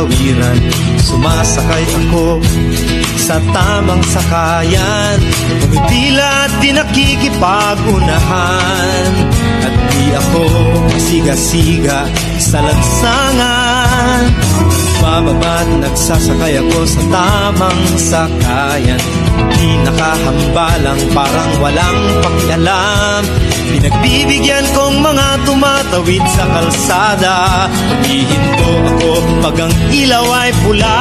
katawiran, sumasakay ako sa tamang sakayan. Pumipila at di nakikipag-unahan, at di ako siga-siga sa lansangan. Bababa't nagsasakay ako sa tamang sakayan, di nakahambalang parang walang pakialam. Pinagbibigyan kong mga tumatawid sa kalsada, humihinto ako pag ang ilaw ay pula.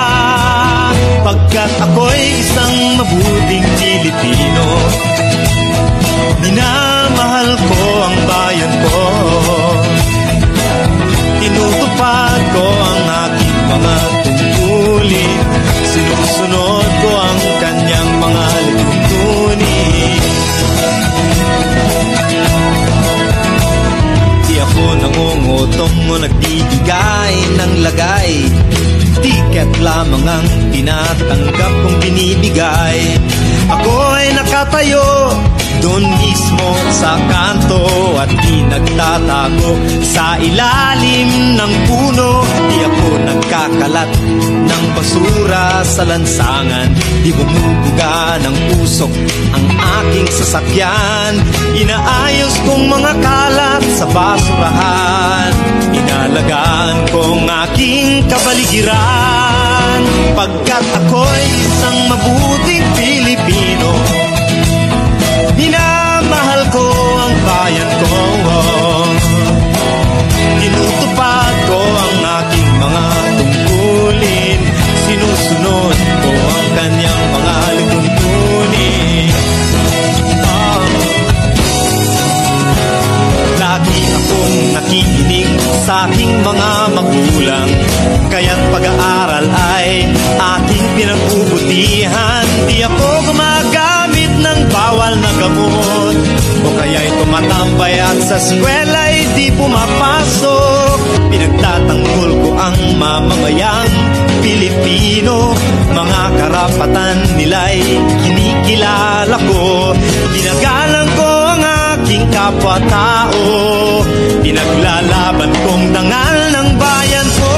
Pagkat ako'y isang mabuting Pilipino, minamahal ko ang bayan ko. Tinutupad ko ang aking mga tungkulin, sinusunod ko ang kanyang mga lituntunin. Di ako nangungutong o nagbibigay ng lagay, tiket lamang ang tinatanggap kong binibigay. Ako ay nakatayo doon mismo sa kanto, at di nagtatago sa ilalim ng puno. Di ako nagkakalat ng basura sa lansangan, di bumubuga ng usok ang aking sasakyan. Inaayos kong mga kalat sa basurahan, inalagaan kong aking kabaligiran. Pagkat ako'y isang mabuting Pilipino, minamahal ko ang bayan ko. Tinutupad ko ang aking mga tungkulin, sinusunod ko ang kanyang mga lituntunin. Lagi akong nakikinig sa aking mga magulang, kaya't pag-aaral ay aking pinagbubutihan. Di ako gumagamit ng bawal na gamot, o kaya'y tumatambay at sa eskwela'y di pumapasok. Pinagtatanggol ko ang mamamayang Pilipino, mga karapatan nila'y kinikilala ko. Ginagalang ko ang aking kapwa-tao, pinaglalaban kong dangal ng bayan ko.